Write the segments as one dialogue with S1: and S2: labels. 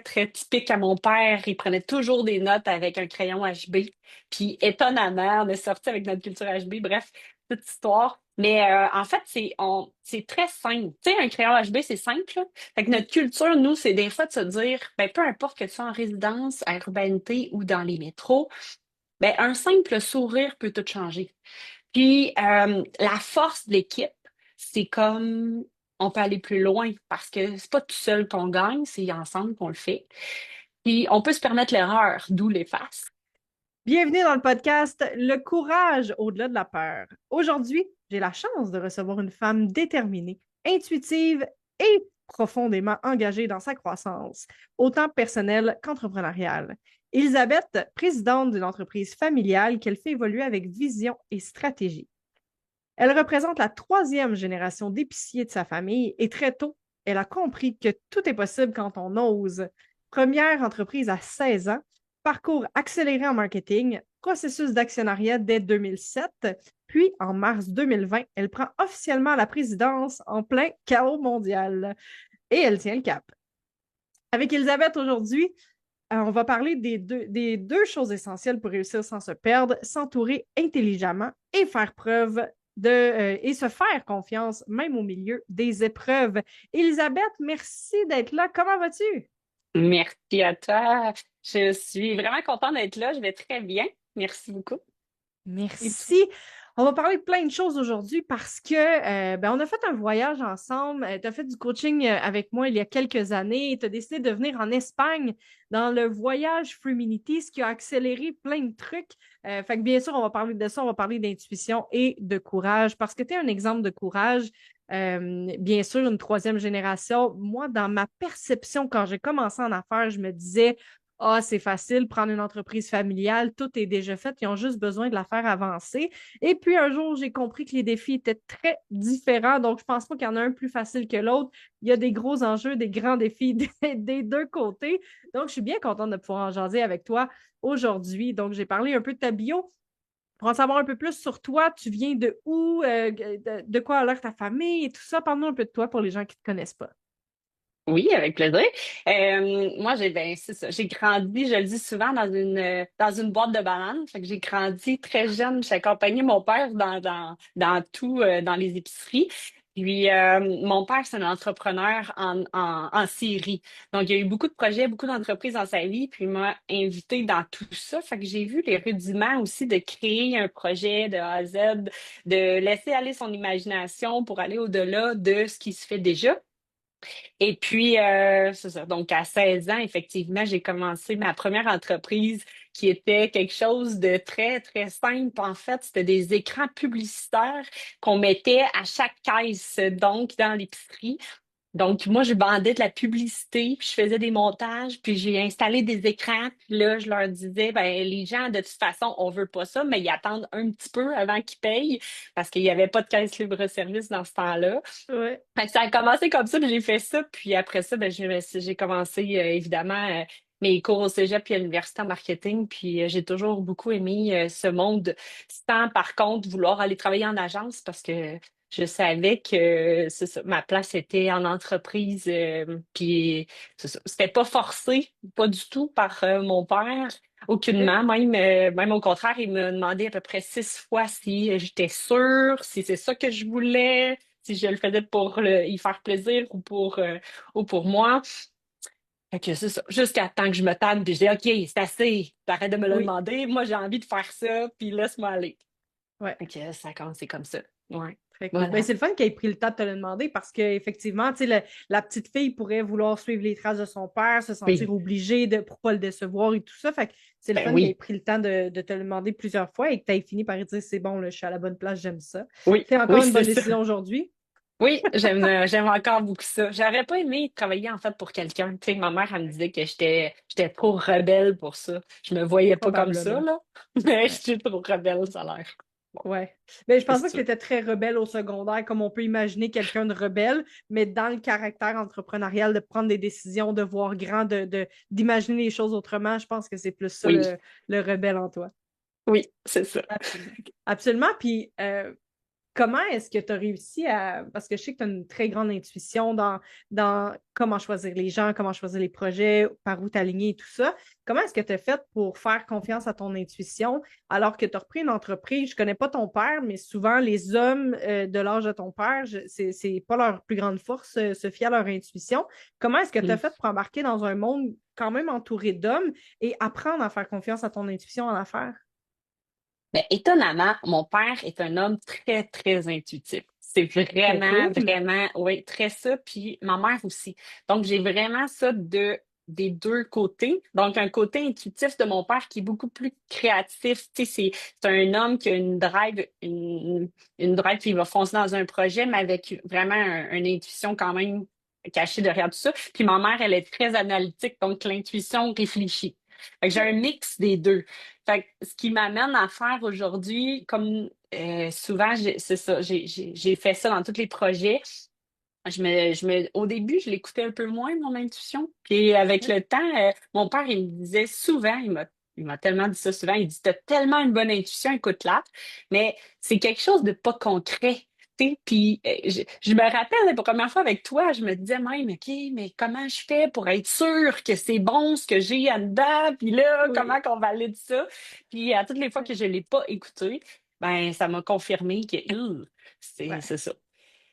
S1: très typique à mon père. Il prenait toujours des notes avec un crayon HB. Puis étonnamment, on est sorti avec notre culture HB. Bref, petite histoire. Mais en fait, c'est très simple. Tu sais, un crayon HB, c'est simple, là. Fait que notre culture, nous, c'est des fois de se dire, ben, peu importe que tu sois en résidence, à urbanité ou dans les métros, ben, un simple sourire peut tout changer. Puis la force de l'équipe, c'est comme on peut aller plus loin parce que c'est pas tout seul qu'on gagne, c'est ensemble qu'on le fait. Puis on peut se permettre l'erreur, d'où les faces.
S2: Bienvenue dans le podcast Le courage au-delà de la peur. Aujourd'hui, j'ai la chance de recevoir une femme déterminée, intuitive et profondément engagée dans sa croissance, autant personnelle qu'entrepreneuriale. Elisabeth, présidente d'une entreprise familiale qu'elle fait évoluer avec vision et stratégie. Elle représente la troisième génération d'épiciers de sa famille et très tôt, elle a compris que tout est possible quand on ose. Première entreprise à 16 ans, parcours accéléré en marketing, processus d'actionnariat dès 2007, puis en mars 2020, elle prend officiellement la présidence en plein chaos mondial et elle tient le cap. Avec Elisabeth aujourd'hui, on va parler des deux choses essentielles pour réussir sans se perdre, s'entourer intelligemment et faire preuve et se faire confiance, même au milieu des épreuves. Elisabeth, merci d'être là. Comment vas-tu?
S1: Merci à toi. Je suis vraiment contente d'être là. Je vais très bien. Merci beaucoup. Et toi?
S2: Merci. On va parler de plein de choses aujourd'hui parce que on a fait un voyage ensemble. Tu as fait du coaching avec moi il y a quelques années. Tu as décidé de venir en Espagne dans le voyage Fruminity, ce qui a accéléré plein de trucs. Fait que bien sûr, on va parler de ça, on va parler d'intuition et de courage parce que tu es un exemple de courage. Bien sûr, une troisième génération. Moi, dans ma perception, quand j'ai commencé en affaires, je me disais, ah, c'est facile, prendre une entreprise familiale, tout est déjà fait, ils ont juste besoin de la faire avancer. Et puis un jour, j'ai compris que les défis étaient très différents, donc je pense pas qu'il y en a un plus facile que l'autre. Il y a des gros enjeux, des grands défis des deux côtés. Donc, je suis bien contente de pouvoir en jaser avec toi aujourd'hui. Donc, j'ai parlé un peu de ta bio. Pour en savoir un peu plus sur toi, tu viens de où, de quoi a l'air ta famille et tout ça. Parle-nous un peu de toi pour les gens qui ne te connaissent pas.
S1: Oui, avec plaisir. Moi, c'est ça. J'ai grandi, je le dis souvent, dans une boîte de bananes. Fait que j'ai grandi très jeune. J'ai accompagné mon père dans tout, dans les épiceries. Puis, mon père, c'est un entrepreneur en série. Donc, il y a eu beaucoup de projets, beaucoup d'entreprises dans sa vie. Puis, il m'a invité dans tout ça. Fait que j'ai vu les rudiments aussi de créer un projet de A à Z, de laisser aller son imagination pour aller au-delà de ce qui se fait déjà. Et puis, c'est ça. Donc, à 16 ans, effectivement, j'ai commencé ma première entreprise qui était quelque chose de très, très simple. En fait, c'était des écrans publicitaires qu'on mettait à chaque caisse, donc dans l'épicerie. Donc, moi, je vendais de la publicité, puis je faisais des montages, puis j'ai installé des écrans. Puis là, je leur disais, ben, les gens, de toute façon, on veut pas ça, mais ils attendent un petit peu avant qu'ils payent, parce qu'il n'y avait pas de caisse libre-service dans ce temps-là.
S2: Ouais.
S1: Fait que ça a commencé comme ça, puis j'ai fait ça. Puis après ça, ben, j'ai commencé évidemment mes cours au cégep puis à l'université en marketing. Puis j'ai toujours beaucoup aimé ce monde, sans par contre vouloir aller travailler en agence parce que je savais que c'est ça, ma place était en entreprise. Puis c'est ça. C'était pas forcé, pas du tout par mon père.
S2: OK.
S1: Aucunement, même au contraire, il m'a demandé à peu près 6 fois si j'étais sûre, si c'est ça que je voulais, si je le faisais pour y faire plaisir ou pour moi. Fait que c'est ça. Jusqu'à temps que je me tanne, puis je dis, OK, c'est assez. T'arrêtes de me le
S2: Oui.
S1: demander. Moi, j'ai envie de faire ça, puis laisse-moi aller.
S2: Ouais.
S1: Fait que ça a commencé comme ça. Ouais.
S2: Très cool. Ben,
S1: Voilà.
S2: c'est le fun qu'il ait pris le temps de te le demander parce qu'effectivement, tu sais, la petite fille pourrait vouloir suivre les traces de son père, se sentir
S1: Oui.
S2: obligée de pour pas le décevoir et tout ça. Fait que c'est le
S1: Ben
S2: fun qu'il ait
S1: oui.
S2: pris le temps de te le demander plusieurs fois et que tu aies fini par lui dire c'est bon, là, je suis à la bonne place, j'aime ça.
S1: Oui.
S2: C'est encore
S1: Oui,
S2: une
S1: c'est
S2: bonne
S1: ça.
S2: décision aujourd'hui.
S1: Oui, j'aime encore beaucoup ça. J'aurais pas aimé travailler en fait pour quelqu'un. Tu sais, ma mère, elle me disait que j'étais trop rebelle pour ça. Je me voyais pas comme ça,
S2: Probablement.
S1: là. Mais je
S2: Ouais.
S1: suis trop rebelle, ça a l'air. Bon,
S2: Ouais. Ben, je pense pas
S1: c'est
S2: que tu
S1: ça.
S2: étais très rebelle au secondaire, comme on peut imaginer quelqu'un de rebelle, mais dans le caractère entrepreneurial, de prendre des décisions, de voir grand, d'imaginer les choses autrement, je pense que c'est plus ça
S1: Oui.
S2: le rebelle en toi.
S1: Oui, c'est ça.
S2: Absolument. Absolument. Puis, Comment est-ce que tu as réussi à... Parce que je sais que tu as une très grande intuition dans comment choisir les gens, comment choisir les projets, par où t'aligner et tout ça. Comment est-ce que tu as fait pour faire confiance à ton intuition alors que tu as repris une entreprise? Je connais pas ton père, mais souvent les hommes de l'âge de ton père, c'est pas leur plus grande force, se fier à leur intuition. Comment est-ce que tu as
S1: Mm.
S2: fait pour embarquer dans un monde quand même entouré d'hommes et apprendre à faire confiance à ton intuition en affaires?
S1: Mais étonnamment, mon père est un homme très, très intuitif. C'est
S2: Très
S1: vraiment,
S2: cool.
S1: vraiment, oui, très ça. Puis ma mère aussi. Donc, j'ai vraiment ça des deux côtés. Donc, un côté intuitif de mon père qui est beaucoup plus créatif. Tu sais, c'est un homme qui a une drive qui va foncer dans un projet, mais avec vraiment une intuition quand même cachée derrière tout ça. Puis ma mère, elle est très analytique, donc l'intuition réfléchit. Fait que j'ai un mix des deux. Fait que ce qui m'amène à faire aujourd'hui, comme souvent, c'est ça, j'ai fait ça dans tous les projets. Au début, je l'écoutais un peu moins, mon intuition. Puis avec le temps, mon père, il me disait souvent, il m'a tellement dit ça souvent, il dit, t'as tellement une bonne intuition, écoute-la. Mais c'est quelque chose de pas concret. Tu sais. Puis je me rappelle la première fois avec toi, je me disais même, OK, mais comment je fais pour être sûre que c'est bon ce que j'ai en dedans? Puis là, comment
S2: Oui.
S1: qu'on valide ça? Puis à toutes les fois que je l'ai pas écouté, ben ça m'a confirmé que
S2: Ouais.
S1: c'est ça.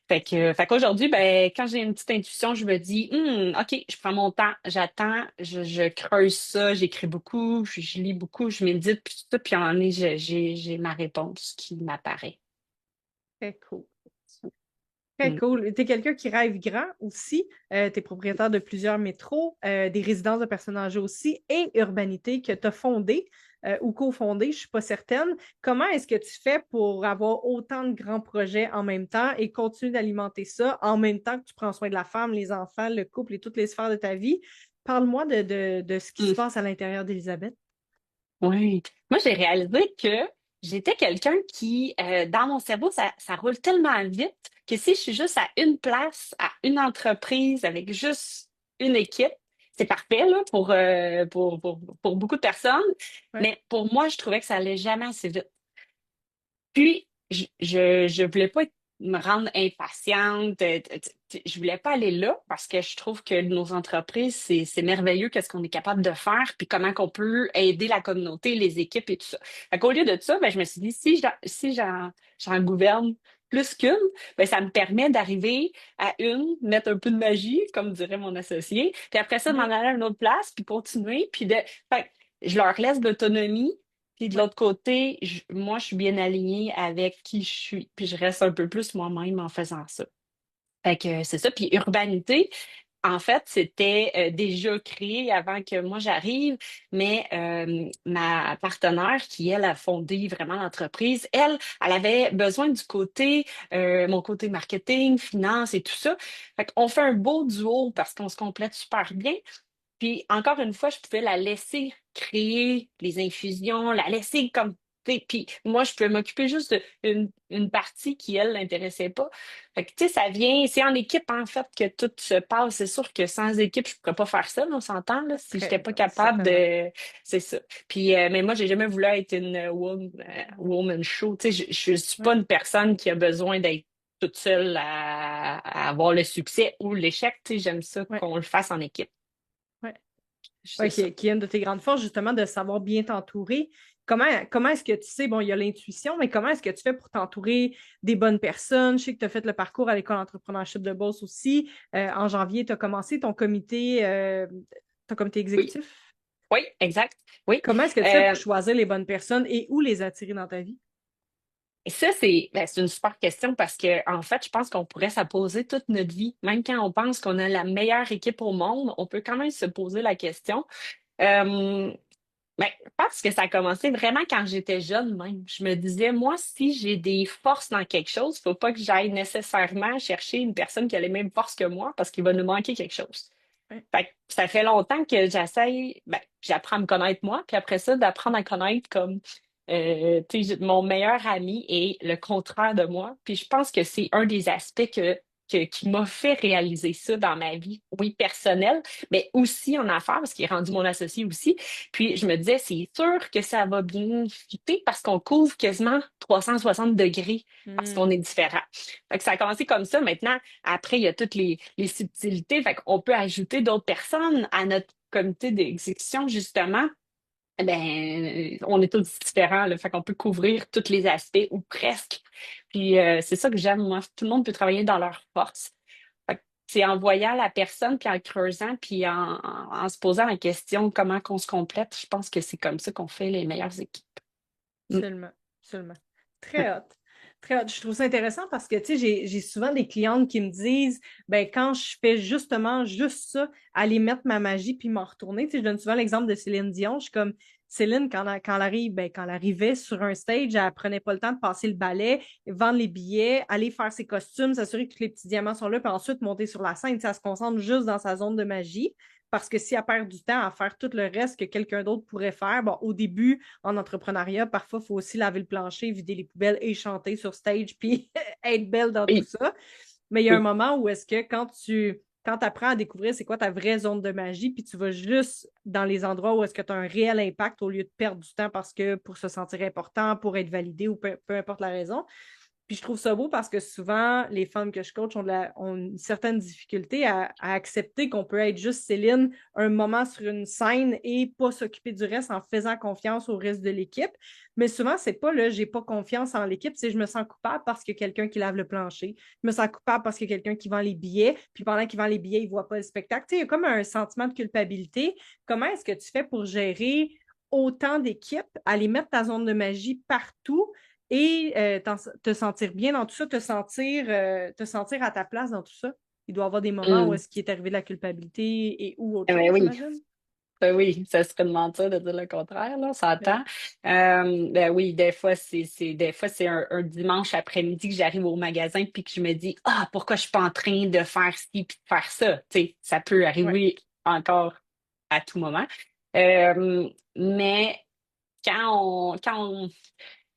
S1: Fait qu'aujourd'hui, ben, quand j'ai une petite intuition, je me dis, OK, je prends mon temps, j'attends, je creuse ça, j'écris beaucoup, je lis beaucoup, je médite, puis tout ça, puis en un moment donné, j'ai ma réponse qui m'apparaît.
S2: Très cool. Très
S1: Mm.
S2: cool. Tu es quelqu'un qui rêve grand aussi. Tu es propriétaire de plusieurs métros, des résidences de personnes âgées aussi et Urbanité que tu as fondé ou cofondé, je ne suis pas certaine. Comment est-ce que tu fais pour avoir autant de grands projets en même temps et continuer d'alimenter ça en même temps que tu prends soin de la femme, les enfants, le couple et toutes les sphères de ta vie? Parle-moi de ce qui se
S1: Mm.
S2: passe à l'intérieur d'Elisabeth.
S1: Oui. Moi, j'ai réalisé que j'étais quelqu'un qui, dans mon cerveau, ça roule tellement vite que si je suis juste à une place, à une entreprise, avec juste une équipe, c'est parfait là, pour beaucoup de personnes.
S2: Ouais.
S1: Mais pour moi, je trouvais que ça allait jamais assez vite. Puis, je voulais pas me rendre impatiente. Je voulais pas aller là parce que je trouve que nos entreprises, c'est merveilleux qu'est-ce qu'on est capable de faire, puis comment qu'on peut aider la communauté, les équipes et tout ça. Fait qu'au lieu de ça, ben, je me suis dit, si j'en gouverne plus qu'une, ben, ça me permet d'arriver à une, mettre un peu de magie, comme dirait mon associé, puis après ça, de m'en
S2: Mhm.
S1: aller à une autre place, puis continuer, fait que je leur laisse de l'autonomie. Puis de
S2: Ouais.
S1: l'autre côté, moi, je suis bien alignée avec qui je suis. Puis je reste un peu plus moi-même en faisant ça. Fait que c'est ça. Puis Urbanité, en fait, c'était déjà créé avant que moi j'arrive, mais ma partenaire qui, elle, a fondé vraiment l'entreprise, elle avait besoin du côté, mon côté marketing, finance et tout ça. Fait qu'on fait un beau duo parce qu'on se complète super bien. Puis encore une fois, je pouvais la laisser créer les infusions, la laisser comme. Tu sais, puis moi, je pouvais m'occuper juste une partie qui, elle, l'intéressait pas. Fait que, tu sais, ça vient, c'est en équipe, en fait, que tout se passe. C'est sûr que sans équipe, je pourrais pas faire ça, là, on s'entend, là, si j'étais
S2: Très,
S1: pas
S2: ouais,
S1: capable
S2: certainement.
S1: de. C'est ça. Puis, mais moi, j'ai jamais voulu être une woman show. Tu sais, je suis
S2: Ouais.
S1: pas une personne qui a besoin d'être toute seule à avoir le succès ou l'échec. Tu sais, j'aime ça
S2: Ouais.
S1: qu'on le fasse en équipe.
S2: Ouais.
S1: C'est
S2: Ouais,
S1: ça.
S2: qui est une de tes grandes forces, justement, de savoir bien t'entourer. Comment est-ce que tu sais, bon, il y a l'intuition, mais comment est-ce que tu fais pour t'entourer des bonnes personnes? Je sais que tu as fait le parcours à l'école d'entrepreneurship de Beauce aussi. En janvier, tu as commencé ton comité
S1: Oui,
S2: exécutif.
S1: oui, exact. Oui.
S2: Comment est-ce que tu fais pour
S1: Euh,
S2: choisir les bonnes personnes et où les attirer dans ta vie?
S1: et ça, c'est une super question parce que, en fait, je pense qu'on pourrait se poser toute notre vie. Même quand on pense qu'on a la meilleure équipe au monde, on peut quand même se poser la question. Euh, ben, je pense que ça a commencé vraiment quand j'étais jeune même. Je me disais, moi, si j'ai des forces dans quelque chose, il faut pas que j'aille nécessairement chercher une personne qui a les mêmes forces que moi parce qu'il va nous manquer quelque chose.
S2: Ouais.
S1: Fait que ça fait longtemps que j'essaye, ben, j'apprends à me connaître moi, puis après ça, d'apprendre à connaître comme, tu sais, mon meilleur ami est le contraire de moi. Puis je pense que c'est un des aspects que qui m'a fait réaliser ça dans ma vie, oui, personnelle, mais aussi en affaires, parce qu'il est rendu mon associé aussi. Puis je me disais, c'est sûr que ça va bien fitter parce qu'on couvre quasiment 360 degrés parce qu'on
S2: Hmm.
S1: est différents. Fait que ça a commencé comme ça. Maintenant, après, il y a toutes les subtilités. Fait qu'on peut ajouter d'autres personnes à notre comité d'exécution, justement. Ben, on est tous différents, là, fait qu'on peut couvrir tous les aspects ou presque. Puis c'est ça que j'aime, moi. Tout le monde peut travailler dans leur force. Fait que c'est en voyant la personne, puis en creusant, puis en se posant la question comment qu'on se complète. Je pense que c'est comme ça qu'on fait les meilleures équipes. Mm.
S2: Absolument, absolument. Très hot. Très hot. Je trouve ça intéressant parce que, tu sais, j'ai souvent des clientes qui me disent, ben, quand je fais justement juste ça, aller mettre ma magie puis m'en retourner, tu sais, je donne souvent l'exemple de Céline Dion. Je suis comme, Céline, quand elle arrive, ben, quand elle arrivait sur un stage, elle prenait pas le temps de passer le balai, vendre les billets, aller faire ses costumes, s'assurer que tous les petits diamants sont là, puis ensuite monter sur la scène. Tu sais, elle se concentre juste dans sa zone de magie. Parce que si elle perd du temps à faire tout le reste que quelqu'un d'autre pourrait faire, bon, au début, en entrepreneuriat, parfois, il faut aussi laver le plancher, vider les poubelles et chanter sur stage, puis être belle dans tout
S1: Oui,
S2: ça. Mais il y a un
S1: oui.
S2: moment où est-ce que quand tu apprends à découvrir c'est quoi ta vraie zone de magie, puis tu vas juste dans les endroits où est-ce que tu as un réel impact au lieu de perdre du temps parce que pour se sentir important, pour être validé ou peu importe la raison, puis je trouve ça beau parce que souvent, les femmes que je coach ont une certaine difficulté à accepter qu'on peut être juste Céline un moment sur une scène et pas s'occuper du reste en faisant confiance au reste de l'équipe. Mais souvent, c'est pas le j'ai pas confiance en l'équipe, c'est je me sens coupable parce qu'il y a quelqu'un qui lave le plancher. Je me sens coupable parce qu'il y a quelqu'un qui vend les billets, puis pendant qu'il vend les billets, il voit pas le spectacle. Tu sais, il y a comme un sentiment de culpabilité. Comment est-ce que tu fais pour gérer autant d'équipes, aller mettre ta zone de magie partout et te sentir bien dans tout ça, te sentir à ta place dans tout ça? Il doit y avoir des moments où
S1: Mm.
S2: est-ce qu'il est arrivé de la culpabilité et ou autre
S1: Eh ben
S2: chose,
S1: oui.
S2: j'imagine?
S1: Ben oui, ça serait de mentir de dire le contraire, là, on
S2: Ouais.
S1: s'entend. Ben oui, des fois, c'est un dimanche après-midi que j'arrive au magasin puis que je me dis, ah, pourquoi je suis pas en train de faire ci puis de faire ça? Tu sais, ça peut
S2: Ouais.
S1: arriver encore à tout moment. Mais quand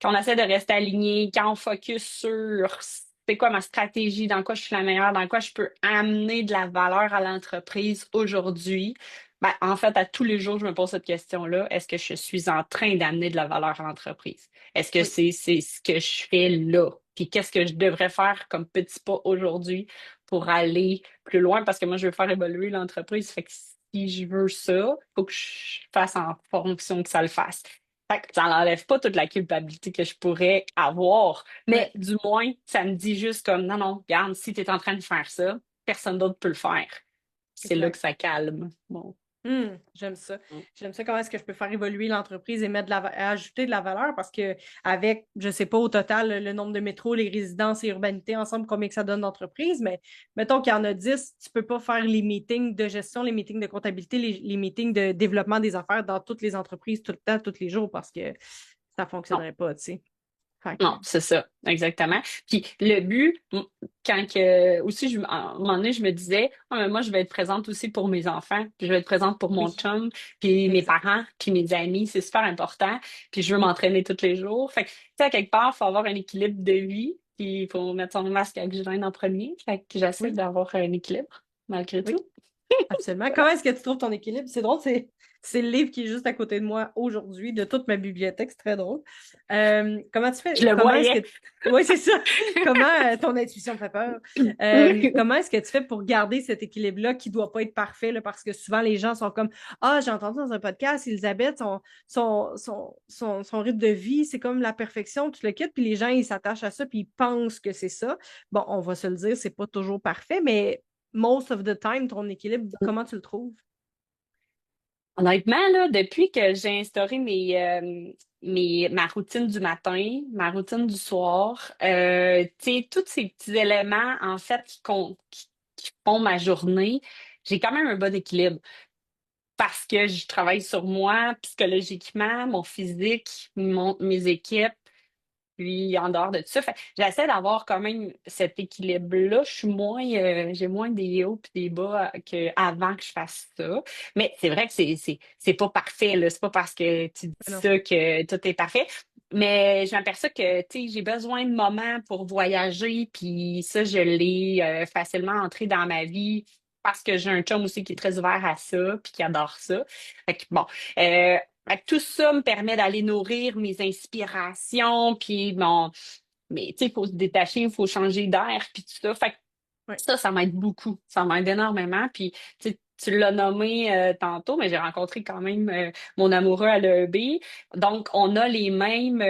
S1: on essaie de rester aligné, quand on focus sur c'est quoi ma stratégie, dans quoi je suis la meilleure, dans quoi je peux amener de la valeur à l'entreprise aujourd'hui, ben, en fait, à tous les jours, je me pose cette question-là. Est-ce que je suis en train d'amener de la valeur à l'entreprise? Est-ce que
S2: Oui.
S1: c'est ce que je fais là? Puis qu'est-ce que je devrais faire comme petit pas aujourd'hui pour aller plus loin? Parce que moi, je veux faire évoluer l'entreprise. Fait que si je veux ça, il faut que je fasse en fonction que ça le fasse. Fait que ça n'enlève pas toute la culpabilité que je pourrais avoir, mais
S2: Ouais.
S1: du moins, ça me dit juste comme, non, non, regarde, si tu es en train de faire ça, personne d'autre peut le faire. C'est là que
S2: Exact.
S1: ça calme. Bon.
S2: J'aime ça. J'aime ça. Comment est-ce que je peux faire évoluer l'entreprise et mettre ajouter de la valeur? Parce que avec, je sais pas au total le nombre de métros, les résidences et urbanités ensemble, combien que ça donne d'entreprises, mais mettons qu'il y en a 10, tu peux pas faire les meetings de gestion, les meetings de comptabilité, les meetings de développement des affaires dans toutes les entreprises tout le temps, tous les jours, parce que ça
S1: Non.
S2: fonctionnerait pas, tu sais. Fait que,
S1: Non, c'est ça, exactement. Puis le but, quand que, aussi, à un moment donné, je me disais, ah, mais moi, je vais être présente aussi pour mes enfants, puis je vais être présente pour mon
S2: oui,
S1: chum, puis mes
S2: exact.
S1: parents, puis mes amis, c'est super important, puis je veux m'entraîner tous les jours. Fait que, tu sais, à quelque part, il faut avoir un équilibre de vie, puis il faut mettre son masque à oxygène en premier. Fait que j'essaie
S2: Oui,
S1: d'avoir un équilibre, malgré
S2: oui.
S1: tout.
S2: Absolument. Comment est-ce que tu trouves ton équilibre? C'est drôle, c'est le livre qui est juste à côté de moi aujourd'hui, de toute ma bibliothèque. C'est très drôle. Comment tu
S1: Je
S2: fais?
S1: le
S2: Comment est-ce que.
S1: voyais.
S2: Oui, c'est ça. Comment ton intuition me fait peur? Comment est-ce que tu fais pour garder cet équilibre-là qui ne doit pas être parfait? Là, parce que souvent, les gens sont comme ah, j'ai entendu dans un podcast, Elisabeth, son rythme de vie, c'est comme la perfection, tu le quittes, puis les gens, ils s'attachent à ça, puis ils pensent que c'est ça. Bon, on va se le dire, c'est pas toujours parfait, mais most of the time, ton équilibre, comment tu le trouves?
S1: Honnêtement, là, depuis que j'ai instauré ma routine du matin, ma routine du soir, tu sais, tous ces petits éléments, en fait, qui font ma journée, j'ai quand même un bon équilibre parce que je travaille sur moi psychologiquement, mon physique, mes équipes. Puis en dehors de tout ça, j'essaie d'avoir quand même cet équilibre-là. J'ai moins des hauts et des bas qu'avant que je fasse ça. Mais c'est vrai que c'est pas parfait, là. C'est pas parce que tu dis
S2: Mais non.
S1: ça que tout est parfait. Mais je m'aperçois que, tu sais, j'ai besoin de moments pour voyager, puis ça, je l'ai facilement entré dans ma vie parce que j'ai un chum aussi qui est très ouvert à ça, puis qui adore ça. Fait que bon, fait que tout ça me permet d'aller nourrir mes inspirations, puis bon, mais tu sais, il faut se détacher, il faut changer d'air, puis tout ça. Fait que
S2: Ouais.
S1: ça m'aide beaucoup. Ça m'aide énormément. Puis tu l'as nommé tantôt, mais j'ai rencontré quand même mon amoureux à l'EEB. Donc, on a les mêmes.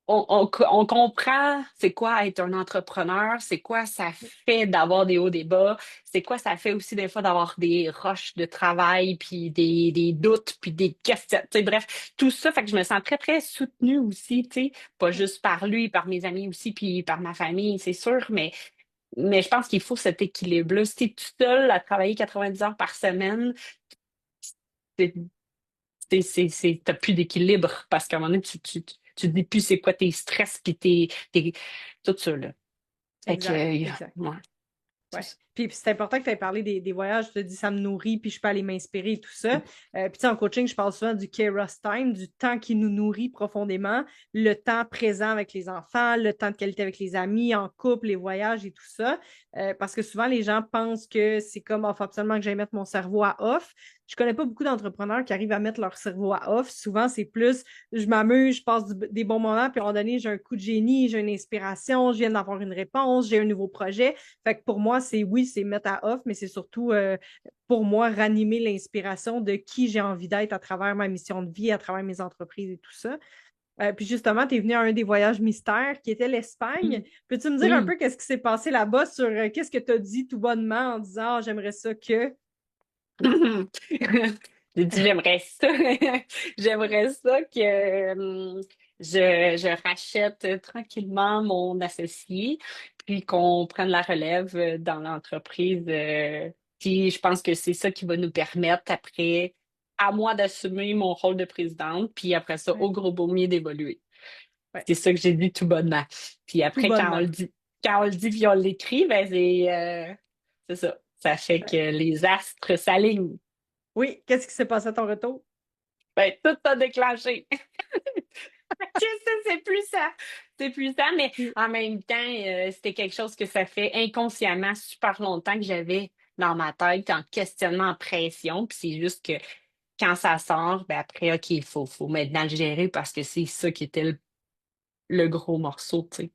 S1: On comprend c'est quoi être un entrepreneur, c'est quoi ça fait d'avoir des hauts, des bas, c'est quoi ça fait aussi des fois d'avoir des rushs de travail, puis des doutes, puis des questions. Tu sais, bref, tout ça fait que je me sens très, très soutenue aussi, tu sais, pas
S2: Ouais.
S1: juste par lui, par mes amis aussi, puis par ma famille, c'est sûr, mais je pense qu'il faut cet équilibre-là. Si tu es tout seul à travailler 90 heures par semaine, c'est, t'as plus d'équilibre parce qu'à un moment donné, tu te dis plus c'est quoi tes stress puis tout ça, là. Fait que,
S2: Exact, exact.
S1: ouais, c'est
S2: Ouais.
S1: ça.
S2: Puis c'est important que tu aies parlé des voyages. Tu te dis, ça me nourrit, puis je peux aller m'inspirer et tout ça. Puis tu sais, en coaching, je parle souvent du Kairos Time, du temps qui nous nourrit profondément, le temps présent avec les enfants, le temps de qualité avec les amis, en couple, les voyages et tout ça. Parce que souvent, les gens pensent que c'est comme, il faut absolument que j'aille mettre mon cerveau à off. Je connais pas beaucoup d'entrepreneurs qui arrivent à mettre leur cerveau à off. Souvent, c'est plus, je m'amuse, je passe des bons moments, puis à un moment donné, j'ai un coup de génie, j'ai une inspiration, je viens d'avoir une réponse, j'ai un nouveau projet. Fait que pour moi, c'est oui, c'est mettre à off, mais c'est surtout pour moi ranimer l'inspiration de qui j'ai envie d'être à travers ma mission de vie, à travers mes entreprises et tout ça. Puis justement, tu es venu à un des voyages mystères qui était l'Espagne.
S1: Mm.
S2: Peux-tu me dire un
S1: Mm.
S2: peu qu'est-ce qui s'est passé là-bas sur qu'est-ce que tu as dit tout bonnement en disant ah, j'aimerais ça que.
S1: J'ai dit, j'aimerais ça. J'aimerais ça que je rachète tranquillement mon associé, puis qu'on prenne la relève dans l'entreprise. Puis je pense que c'est ça qui va nous permettre après, à moi d'assumer mon rôle de présidente, puis après ça,
S2: Ouais,
S1: au gros pommier d'évoluer.
S2: ouais,
S1: C'est ça que j'ai dit tout bonnement. Puis
S2: tout
S1: après,
S2: bonnement.
S1: quand on le dit puis on l'écrit, ben c'est ça. Ça fait que
S2: Ouais.
S1: les astres s'alignent.
S2: Oui, qu'est-ce qui s'est passé à ton retour?
S1: Ben, tout a déclenché. Que ça, c'est plus ça. C'est plus ça, mais
S2: Oui,
S1: en même temps, c'était quelque chose que ça fait inconsciemment super longtemps que j'avais dans ma tête en questionnement, en pression. Puis c'est juste que quand ça sort, ben après, OK, faut maintenant le gérer parce que c'est ça qui était le gros morceau, tu sais.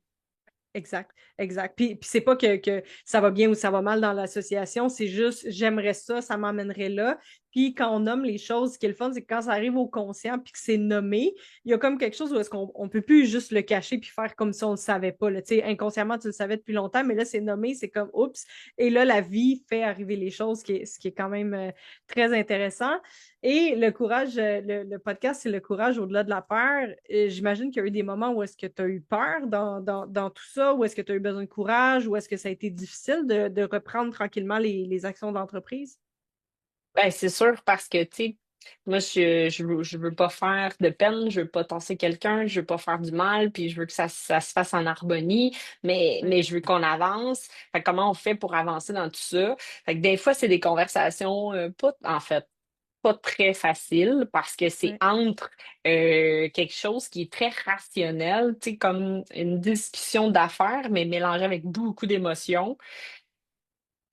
S2: exact, exact. Puis c'est pas que ça va bien ou ça va mal dans l'association, c'est juste j'aimerais ça, ça m'emmènerait là. Puis quand on nomme les choses, ce qui est le fun, c'est que quand ça arrive au conscient puis que c'est nommé, il y a comme quelque chose où est-ce qu'on on peut plus juste le cacher puis faire comme si on le savait pas. Là. Tu sais, inconsciemment, tu le savais depuis longtemps, mais là, c'est nommé, c'est comme oups. Et là, la vie fait arriver les choses, ce qui est quand même très intéressant. Et le courage, le podcast, c'est le courage au-delà de la peur. J'imagine qu'il y a eu des moments où est-ce que tu as eu peur dans tout ça, où est-ce que tu as eu besoin de courage, où est-ce que ça a été difficile de reprendre tranquillement les actions d'entreprise?
S1: Ben, c'est sûr parce que, tu sais, moi, je veux pas faire de peine, je veux pas tasser quelqu'un, je veux pas faire du mal, puis je veux que ça se fasse en harmonie,
S2: Ouais,
S1: mais je veux qu'on avance. Fait que comment on fait pour avancer dans tout ça? Fait que des fois, c'est des conversations, pas, en fait, pas très faciles parce que c'est
S2: ouais.
S1: entre quelque chose qui est très rationnel, tu sais, comme une discussion d'affaires, mais mélangée avec beaucoup d'émotions.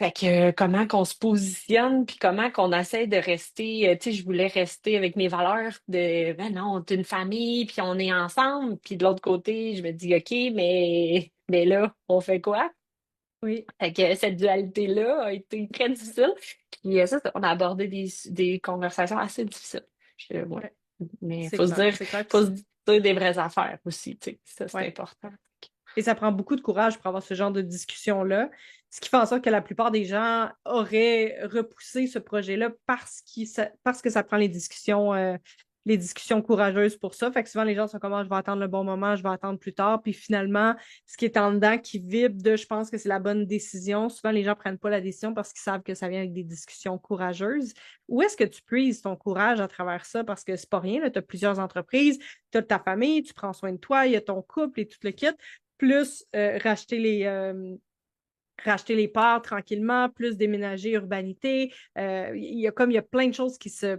S1: Fait que comment qu'on se positionne, puis comment qu'on essaie de rester, tu sais, je voulais rester avec mes valeurs de, ben non, on est une famille, puis on est ensemble, puis de l'autre côté, je me dis, OK, mais là, on fait quoi?
S2: Oui,
S1: Fait que cette dualité-là a été très difficile, puis on a abordé des conversations assez difficiles. Ouais.
S2: ouais.
S1: Mais
S2: C'est clair, c'est clair.
S1: faut se dire des vraies affaires aussi, tu sais, ça, c'est
S2: Ouais.
S1: important.
S2: Et ça prend beaucoup de courage pour avoir ce genre de discussion-là, ce qui fait en sorte que la plupart des gens auraient repoussé ce projet-là parce que ça prend les discussions les discussions courageuses pour ça. Fait que souvent, les gens sont comme, ah, je vais attendre le bon moment, je vais attendre plus tard. Puis finalement, ce qui est en dedans, qui vibre de je pense que c'est la bonne décision, souvent, les gens prennent pas la décision parce qu'ils savent que ça vient avec des discussions courageuses. Où est-ce que tu prises ton courage à travers ça? Parce que c'est pas rien, tu as plusieurs entreprises, tu as ta famille, tu prends soin de toi, il y a ton couple et tout le kit, plus racheter les parts tranquillement, plus déménager urbanité. Il y a plein de choses qui se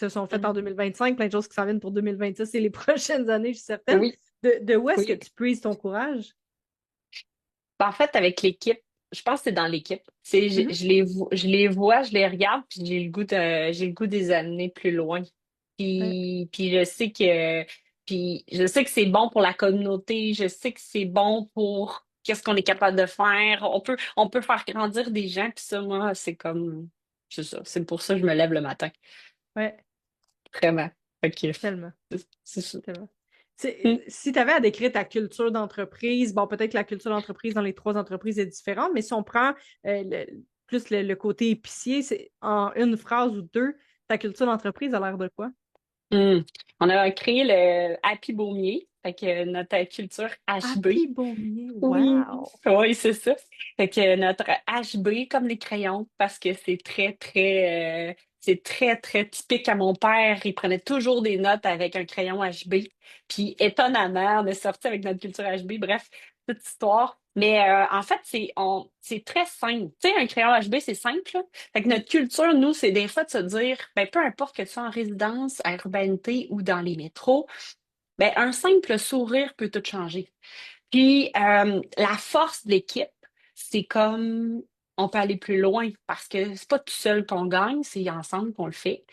S2: sont faites en
S1: Mhm.
S2: 2025, plein de choses qui s'en viennent pour 2026 et les prochaines années, je suis certaine.
S1: Oui,
S2: De où est-ce que
S1: oui.
S2: tu prises ton courage?
S1: En fait, avec l'équipe, je pense que c'est dans l'équipe.
S2: Mhm.
S1: Je les vois, je les regarde, puis j'ai le goût de les amener plus loin.
S2: Ouais.
S1: Puis puis je sais que c'est bon pour la communauté, je sais que c'est bon pour qu'est-ce qu'on est capable de faire. On peut faire grandir des gens, puis ça, moi, c'est ça. C'est pour ça que je me lève le matin.
S2: Ouais,
S1: Vraiment. Ok.
S2: tellement,
S1: C'est ça.
S2: tellement.
S1: Hmm.
S2: Si tu avais à décrire ta culture d'entreprise, bon, peut-être que la culture d'entreprise dans les trois entreprises est différente, mais si on prend plus le côté épicier, c'est en une phrase ou deux, ta culture d'entreprise a l'air de quoi?
S1: Hmm. On a créé le Happy Baumier, fait que notre culture HB.
S2: Happy Baumier,
S1: Oui,
S2: wow!
S1: oui, c'est ça. Fait que notre HB comme les crayons, parce que c'est très, très typique à mon père. Il prenait toujours des notes avec un crayon HB. Puis étonnamment, on est sorti avec notre culture HB. Bref, petite histoire. Mais en fait, c'est très simple. Tu sais, un crayon HB, c'est simple, là. Fait que notre culture, nous, c'est des fois de se dire, ben, peu importe que tu sois en résidence, à urbanité ou dans les métros, ben, un simple sourire peut tout changer. Puis la force de l'équipe, c'est comme on peut aller plus loin parce que c'est pas tout seul qu'on gagne, c'est ensemble qu'on le fait.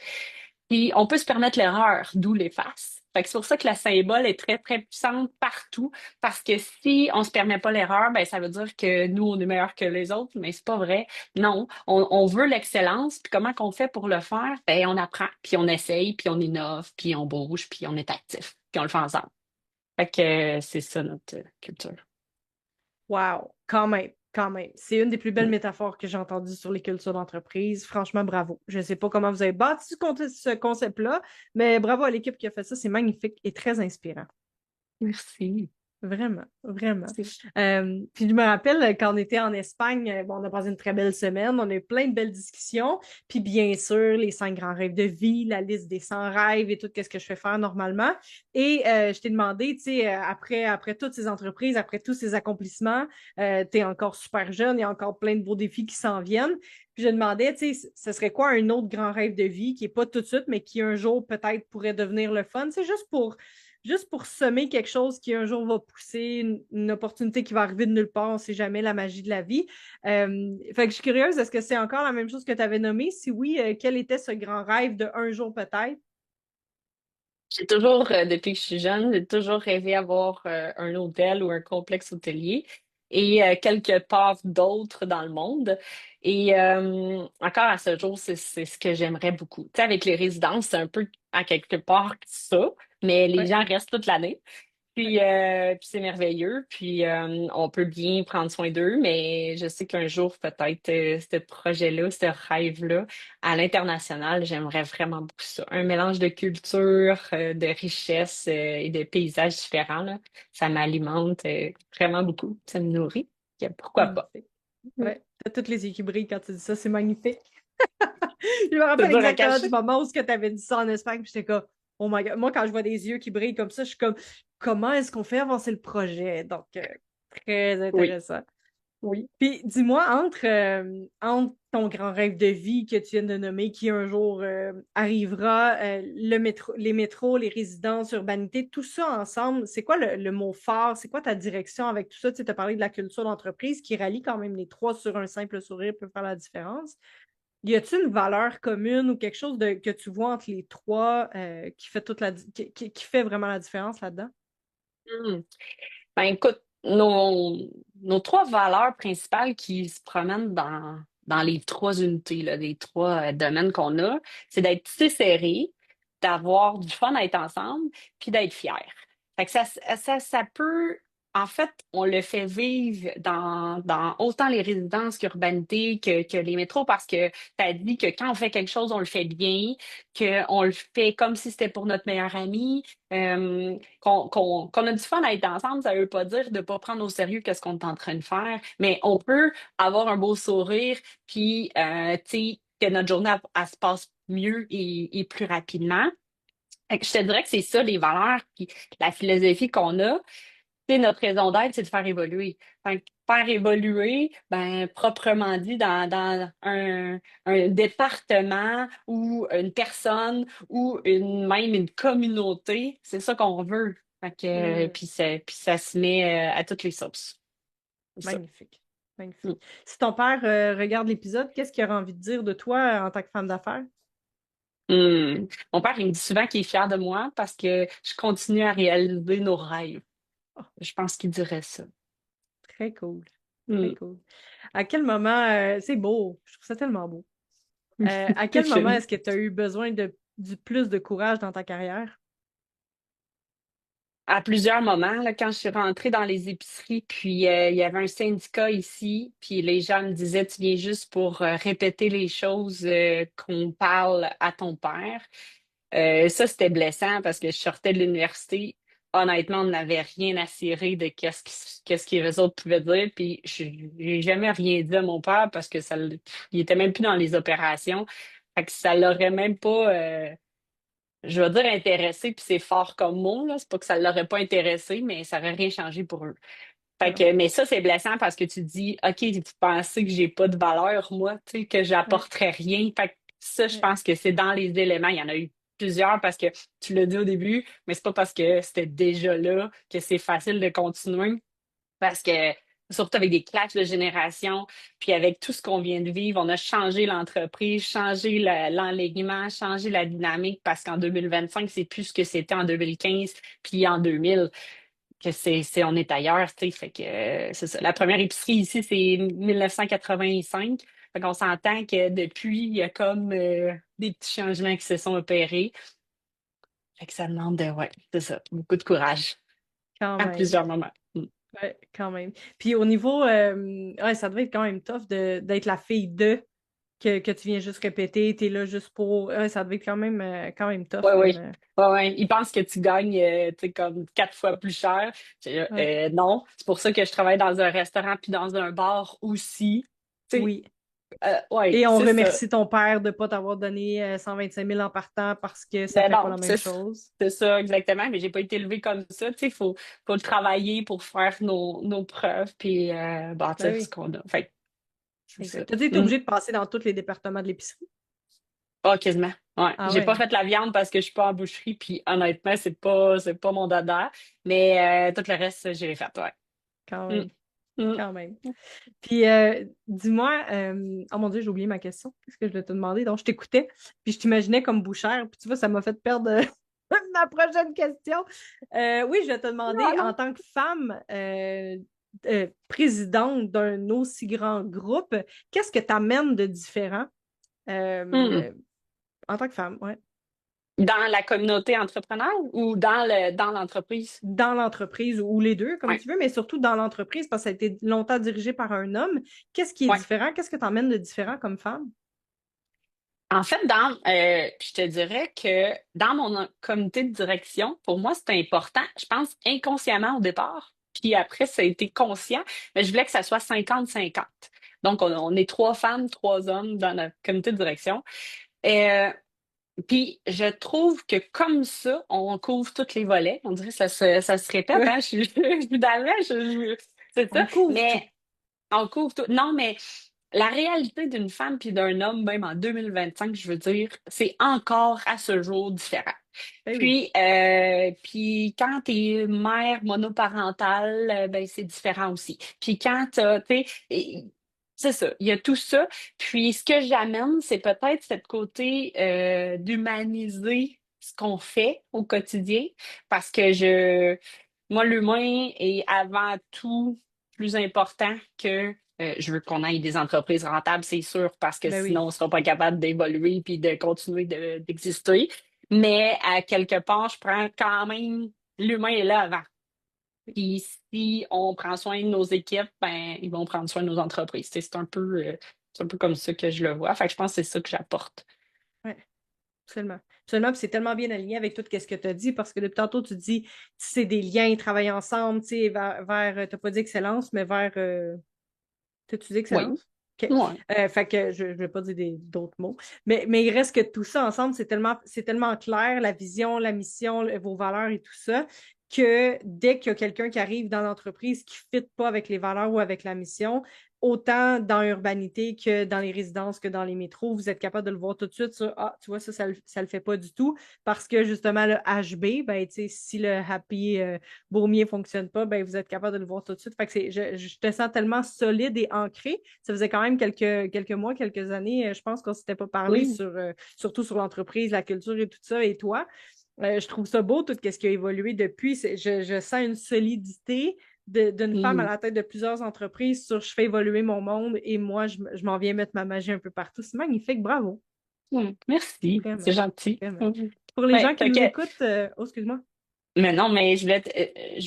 S1: Puis on peut se permettre l'erreur, d'où l'efface. Fait que c'est pour ça que la symbole est très, très puissante partout. Parce que si on se permet pas l'erreur, ben ça veut dire que nous, on est meilleur que les autres, mais c'est pas vrai. Non, on veut l'excellence. Puis comment qu'on fait pour le faire? Ben on apprend, puis on essaye, puis on innove, puis on bouge, puis on est actif, puis on le fait ensemble. Fait que c'est ça notre culture.
S2: Wow, quand même, quand même. C'est une des plus belles métaphores que j'ai entendues sur les cultures d'entreprise. Franchement, bravo. Je ne sais pas comment vous avez bâti ce concept-là, mais bravo à l'équipe qui a fait ça. C'est magnifique et très inspirant.
S1: Merci.
S2: Vraiment, vraiment.
S1: Merci.
S2: Puis je me rappelle quand on était en Espagne, bon, on a passé une très belle semaine, on a eu plein de belles discussions, puis bien sûr, les 5 grands rêves de vie, la liste des 100 rêves et tout, qu'est-ce que je fais faire normalement. Et je t'ai demandé, tu sais, après toutes ces entreprises, après tous ces accomplissements, tu es encore super jeune, il y a encore plein de beaux défis qui s'en viennent. Puis je demandais, tu sais, ce serait quoi un autre grand rêve de vie qui est pas tout de suite, mais qui un jour peut-être pourrait devenir le fun. C'est juste pour semer quelque chose qui un jour va pousser, une opportunité qui va arriver de nulle part, on ne sait jamais la magie de la vie. Fait que je suis curieuse, est-ce que c'est encore la même chose que tu avais nommé? Si oui, quel était ce grand rêve de un jour peut-être?
S1: J'ai toujours, depuis que je suis jeune, j'ai toujours rêvé d'avoir un hôtel ou un complexe hôtelier et quelque part d'autre dans le monde. Et encore à ce jour, c'est ce que j'aimerais beaucoup. Tu sais, avec les résidences, c'est un peu à quelque part ça, mais les
S2: Ouais,
S1: gens restent toute l'année.
S2: ouais.
S1: Puis c'est merveilleux. Puis on peut bien prendre soin d'eux, mais je sais qu'un jour, peut-être, ce projet-là, ce rêve-là, à l'international, j'aimerais vraiment beaucoup ça. Un mélange de culture, de richesse et de paysages différents, là. Ça m'alimente vraiment beaucoup. Ça me nourrit. Pourquoi pas?
S2: Magnifique.
S1: Mm.
S2: Ouais, t'as toutes les yeux quand tu dis ça, c'est magnifique. Je me
S1: C'est
S2: rappelle
S1: dur à
S2: exactement du
S1: cacher.
S2: moment où tu avais dit ça en Espagne, puis j'étais comme, oh my God. Moi, quand je vois des yeux qui brillent comme ça, je suis comme, comment est-ce qu'on fait avancer le projet? Donc, très
S1: Oui,
S2: intéressant.
S1: oui.
S2: Puis dis-moi, entre ton grand rêve de vie que tu viens de nommer, qui un jour arrivera, les métros, les résidences, urbanité, tout ça ensemble, c'est quoi le mot phare? C'est quoi ta direction avec tout ça? Tu as parlé de la culture d'entreprise qui rallie quand même les trois sur un simple sourire peut faire la différence. Y a-t-il une valeur commune ou quelque chose que tu vois entre les trois qui fait qui fait vraiment la différence là-dedans?
S1: Mm. Ben écoute, nos trois valeurs principales qui se promènent dans les trois unités, là, les trois domaines qu'on a, c'est d'être tissé serré, d'avoir du fun à être ensemble, puis d'être fier. Fait que ça peut. En fait, on le fait vivre dans autant les résidences qu'urbanité que les métros parce que tu as dit que quand on fait quelque chose, on le fait bien, qu'on le fait comme si c'était pour notre meilleur ami, qu'on a du fun à être ensemble. Ça veut pas dire de ne pas prendre au sérieux qu'est-ce qu'on est en train de faire, mais on peut avoir un beau sourire, puis tu sais, que notre journée elle se passe mieux et plus rapidement. Fait que je te dirais que c'est ça, les valeurs, puis la philosophie qu'on a. Tu sais, notre raison d'être, c'est de faire évoluer. Fait que faire évoluer, ben, proprement dit, dans un département ou une personne ou même une communauté, c'est ça qu'on veut. Fait que,
S2: Hmm,
S1: puis ça se met à toutes les sauces. C'est ça.
S2: magnifique.
S1: Mm.
S2: Magnifique. Si ton père regarde l'épisode, qu'est-ce qu'il aurait envie de dire de toi en tant que femme d'affaires?
S1: Mon père, il me dit souvent qu'il est fier de moi parce que je continue à réaliser nos rêves.
S2: Oh,
S1: Je pense qu'il dirait ça.
S2: très cool. Très
S1: Mm.
S2: cool. À quel moment, c'est beau, je trouve ça tellement beau. À quel moment est-ce que tu as eu besoin du plus de courage dans ta carrière?
S1: À plusieurs moments, là, quand je suis rentrée dans les épiceries, puis il y avait un syndicat ici, puis les gens me disaient, tu viens juste pour répéter les choses qu'on parle à ton père. Ça, c'était blessant parce que je sortais de l'université. Honnêtement, on n'avait rien à cirer de qu'est-ce que les autres pouvaient dire. Puis, j'ai jamais rien dit à mon père parce que il était même plus dans les opérations. Fait que ça l'aurait même pas, je vais dire intéressé, puis c'est fort comme mot, là. C'est pas que ça l'aurait pas intéressé, mais ça aurait rien changé pour eux. Fait
S2: Non.
S1: que, mais ça, c'est blessant parce que tu dis, OK, vous pensez que j'ai pas de valeur, moi, tu sais, que
S2: Ouais,
S1: j'apporterais rien. Fait que ça, je
S2: ouais.
S1: pense que c'est dans les éléments. Il y en a eu plusieurs parce que tu l'as dit au début, mais c'est pas parce que c'était déjà là que c'est facile de continuer. Parce que, surtout avec des clashs de génération, puis avec tout ce qu'on vient de vivre, on a changé l'entreprise, changé l'enlignement, changé la dynamique, parce qu'en 2025, c'est plus ce que c'était en 2015, puis en 2000, que on est ailleurs, tu sais. Fait que, c'est ça. La première épicerie ici, c'est 1985. Fait qu'on s'entend que depuis, il y a comme des petits changements qui se sont opérés. Fait que ça demande ouais, c'est ça, beaucoup de courage
S2: Quand
S1: à
S2: même.
S1: plusieurs moments. Mm.
S2: Ouais, quand même. Puis au niveau, ouais, ça devait être quand même tough d'être la fille que tu viens juste répéter, t'es là juste pour. Ouais, ça devait être quand même tough
S1: Ouais,
S2: comme.
S1: oui. Ouais, ouais. Ils pensent que tu gagnes, tu sais, comme 4 fois plus cher.
S2: Ouais.
S1: Non, c'est pour ça que je travaille dans un restaurant puis dans un bar aussi. Tu sais,
S2: Oui.
S1: ouais,
S2: Et on
S1: c'est ça.
S2: remercie ton père de ne pas t'avoir donné 125 000 en partant parce que ça
S1: Ben
S2: fait pas
S1: non,
S2: la même chose.
S1: c'est ça exactement. Mais j'ai pas été élevée comme ça. Tu sais, faut le travailler pour faire nos preuves puis
S2: Ben
S1: bâtir ce
S2: oui,
S1: qu'on a. Fait que c'est ça.
S2: exact. T'as été
S1: Mm.
S2: obligé de passer dans tous les départements de l'épicerie?
S1: Ah, quasiment. Ouais.
S2: Ah
S1: J'ai
S2: ouais,
S1: pas
S2: hein?
S1: fait la viande parce que je suis pas en boucherie, puis honnêtement, c'est pas mon dada. Mais tout le reste, j'ai fait, ouais.
S2: Quand
S1: Mm.
S2: même.
S1: Mm.
S2: Quand même. Puis dis-moi, oh mon Dieu, j'ai oublié ma question. Qu'est-ce que je voulais te demander? Donc, je t'écoutais, puis je t'imaginais comme bouchère, puis tu vois, ça m'a fait perdre ma prochaine question. Oui, je vais te demander,
S1: Ah
S2: en
S1: non.
S2: tant que femme présidente d'un aussi grand groupe, qu'est-ce que tu amènes de différent
S1: Mm.
S2: en tant que femme, ouais,
S1: Dans la communauté entrepreneure ou dans l'entreprise?
S2: dans l'entreprise ou les deux, comme
S1: Ouais.
S2: tu veux, mais surtout dans l'entreprise parce que ça a été longtemps dirigé par un homme. Qu'est-ce qui est
S1: Ouais.
S2: différent? Qu'est-ce que tu emmènes de différent comme femme?
S1: En fait, je te dirais que dans mon comité de direction, pour moi, c'était important, je pense inconsciemment au départ, puis après, ça a été conscient, mais je voulais que ça soit 50-50. Donc, on est 3 femmes, 3 hommes dans notre comité de direction. Euh, Puis je trouve que comme ça, on couvre tous les volets. On dirait que ça se répète, hein? Évidemment, c'est ça.
S2: On couvre tout.
S1: Mais on couvre tout. Non, mais la réalité d'une femme puis d'un homme, même en 2025, je veux dire, c'est encore à ce jour différent.
S2: Eh oui.
S1: Puis quand tu es mère monoparentale, ben c'est différent aussi. Puis quand tu sais, c'est ça, il y a tout ça. Puis ce que j'amène, c'est peut-être cette côté d'humaniser ce qu'on fait au quotidien, parce que moi, l'humain est avant tout plus important que je veux qu'on ait des entreprises rentables, c'est sûr, parce que
S2: Ben
S1: sinon,
S2: oui.
S1: on ne sera pas capable d'évoluer puis de continuer d'exister. Mais à quelque part, je prends quand même l'humain est là avant. Puis si on prend soin de nos équipes, ben, ils vont prendre soin de nos entreprises. Tu sais, c'est un peu comme ça que je le vois. Fait que je pense que c'est ça que j'apporte.
S2: Ouais, absolument. Absolument, puis c'est tellement bien aligné avec tout ce que tu as dit, parce que depuis tantôt, tu dis, c'est des liens, ils travaillent ensemble, tu sais, t'as pas dit excellence, mais vers, t'as-tu dit
S1: Oui.
S2: excellence? OK.
S1: Ouais.
S2: Fait que je ne vais pas dire d'autres mots. Mais il reste que tout ça ensemble, c'est tellement clair, la vision, la mission, vos valeurs et tout ça, que dès qu'il y a quelqu'un qui arrive dans l'entreprise qui ne fit pas avec les valeurs ou avec la mission, autant dans l'urbanité que dans les résidences, que dans les métros, vous êtes capable de le voir tout de suite sur Ah, tu vois, ça le fait pas du tout. Parce que justement, le HB, ben, si le Happy Baumier ne fonctionne pas, ben, vous êtes capable de le voir tout de suite. Fait que je te sens tellement solide et ancré. Ça faisait quand même quelques mois, quelques années, je pense qu'on ne s'était pas parlé
S1: Oui.
S2: surtout sur l'entreprise, la culture et tout ça. Et toi, je trouve ça beau, tout ce qui a évolué depuis. Je sens une solidité d'une femme à
S1: Mm.
S2: la tête de plusieurs entreprises sur je fais évoluer mon monde et moi, je m'en viens mettre ma magie un peu partout. C'est magnifique, bravo.
S1: Mm. Merci. C'est
S2: Vraiment,
S1: gentil.
S2: vraiment.
S1: Mhm.
S2: Pour les
S1: Ouais,
S2: gens qui
S1: fait
S2: nous
S1: que,
S2: écoutent, oh, excuse-moi.
S1: mais non, mais je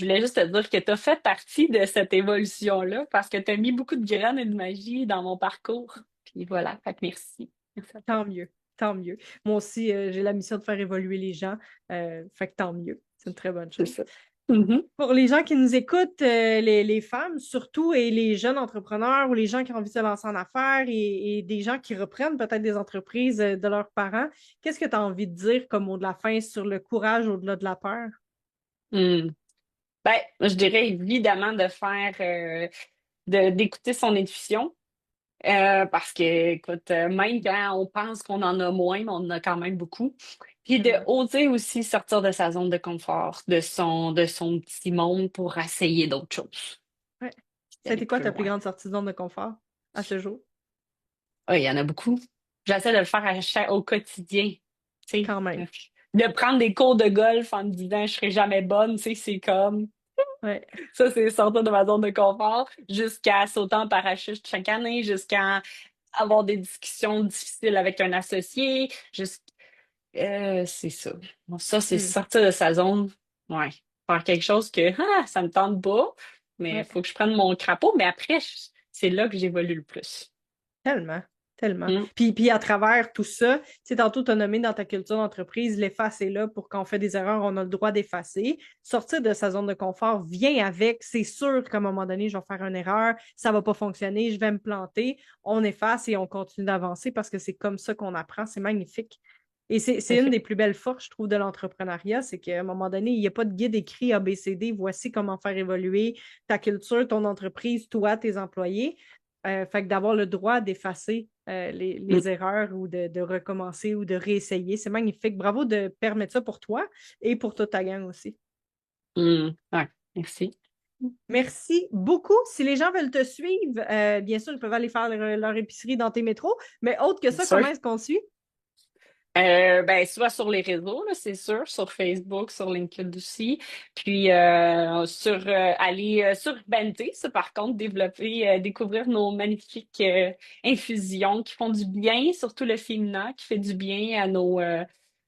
S1: voulais juste te dire que tu as fait partie de cette évolution-là parce que tu as mis beaucoup de graines et de magie dans mon parcours. Puis voilà, fait que merci. Merci à toi.
S2: Tant mieux, tant mieux. Moi aussi, j'ai la mission de faire évoluer les gens. Fait que tant mieux. C'est une très bonne
S1: C'est
S2: chose.
S1: ça. Mhm.
S2: Pour les gens qui nous écoutent, les femmes surtout, et les jeunes entrepreneurs ou les gens qui ont envie de se lancer en affaires et des gens qui reprennent peut-être des entreprises de leurs parents, qu'est-ce que tu as envie de dire comme mot de la fin sur le courage au-delà de la peur?
S1: Mm. Ben, je dirais évidemment de faire, d'écouter son intuition. Parce que, écoute, même quand on pense qu'on en a moins, mais on en a quand même beaucoup. Puis de
S2: Tellement.
S1: oser aussi sortir de sa zone de confort, de son petit monde pour essayer d'autres choses.
S2: Ouais.
S1: Puis
S2: Ça a
S1: d'aller
S2: été quoi
S1: plus
S2: ta plus
S1: loin.
S2: grande sortie de zone de confort à ce jour?
S1: Ah, il y en a beaucoup. J'essaie de le faire au quotidien. Tu sais,
S2: Quand même.
S1: de prendre des cours de golf en me disant je serai jamais bonne, tu sais, c'est comme
S2: Ouais.
S1: ça, c'est sortir de ma zone de confort jusqu'à sauter en parachute chaque année, jusqu'à avoir des discussions difficiles avec un associé, c'est ça. Bon, ça, c'est
S2: Hmm.
S1: sortir de sa zone. Ouais. Faire quelque chose que ça me tente pas, mais il
S2: Ouais.
S1: faut que je prenne mon crapaud. Mais après, c'est là que j'évolue le plus.
S2: Tellement, tellement.
S1: Mm.
S2: Puis à travers tout ça, tu sais, tantôt, tu as nommé dans ta culture d'entreprise, l'effacer là pour quand on fait des erreurs, on a le droit d'effacer. Sortir de sa zone de confort vient avec, c'est sûr qu'à un moment donné, je vais faire une erreur, ça va pas fonctionner, je vais me planter. On efface et on continue d'avancer parce que c'est comme ça qu'on apprend. C'est magnifique. Et
S1: Tout à
S2: c'est une
S1: fait.
S2: des plus belles forces, je trouve, de l'entrepreneuriat, c'est qu'à un moment donné, il n'y a pas de guide écrit ABCD, voici comment faire évoluer ta culture, ton entreprise, toi, tes employés. Fait que d'avoir le droit d'effacer
S1: Mm.
S2: les erreurs ou de recommencer ou de réessayer, c'est magnifique. Bravo de permettre ça pour toi et pour toute ta gang aussi.
S1: Mm. Ouais. Merci.
S2: Merci beaucoup. Si les gens veulent te suivre, bien sûr, ils peuvent aller faire leur épicerie dans tes métros, mais autre que
S1: Bien
S2: ça,
S1: sûr.
S2: comment est-ce qu'on suit?
S1: Ben, soit sur les réseaux, là, c'est sûr, sur Facebook, sur LinkedIn aussi. Puis aller sur Urbanité, ça, par contre, découvrir nos magnifiques infusions qui font du bien, surtout le féminin, qui fait du bien à nos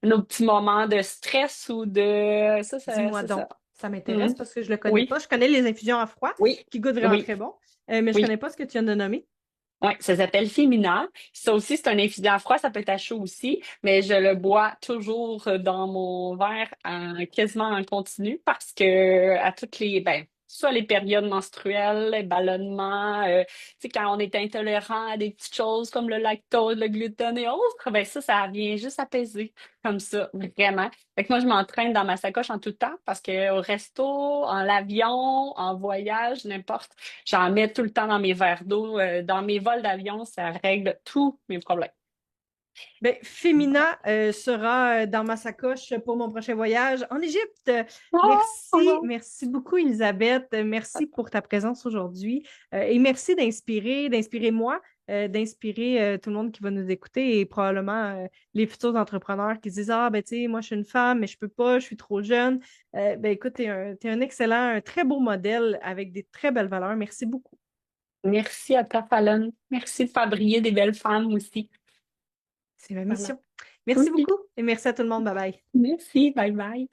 S1: petits moments de stress ou de
S2: Dis-moi
S1: c'est
S2: donc.
S1: ça.
S2: Ça
S1: Mm.
S2: m'intéresse parce que je ne le connais
S1: Oui,
S2: pas. Je connais les infusions à froid
S1: oui,
S2: qui goûtent vraiment
S1: oui,
S2: très bon, mais je ne
S1: oui.
S2: connais pas ce que tu viens de nommer.
S1: Oui, ça s'appelle Femina. Ça aussi, c'est un infusé froid, ça peut être à chaud aussi, mais je le bois toujours dans mon verre quasiment en continu parce que à toutes ben, soit les périodes menstruelles, les ballonnements, tu sais, quand on est intolérant à des petites choses comme le lactose, le gluten et autres, ben ça vient juste apaiser comme ça, vraiment. Fait que moi, je m'entraîne dans ma sacoche en tout temps parce que au resto, en l'avion, en voyage, n'importe. J'en mets tout le temps dans mes verres d'eau. Dans mes vols d'avion, ça règle tous mes problèmes.
S2: Ben,
S1: Voilà.
S2: Femina sera dans ma sacoche pour mon prochain voyage en Égypte. Merci,
S1: Oh,
S2: merci beaucoup, Elisabeth. Merci pour ta présence aujourd'hui. Et merci d'inspirer moi, d'inspirer tout le monde qui va nous écouter et probablement les futurs entrepreneurs qui se disent Ah, ben, tu sais, moi, je suis une femme, mais je peux pas, je suis trop jeune. Ben, écoute, t'es un excellent, un très beau modèle avec des très belles valeurs. Merci beaucoup.
S1: merci à ta Fallon. Merci de faire briller des belles femmes aussi.
S2: C'est ma
S1: Voilà.
S2: mission. Merci
S1: OK.
S2: beaucoup et merci à tout le monde. Bye bye.
S1: Merci. Bye bye.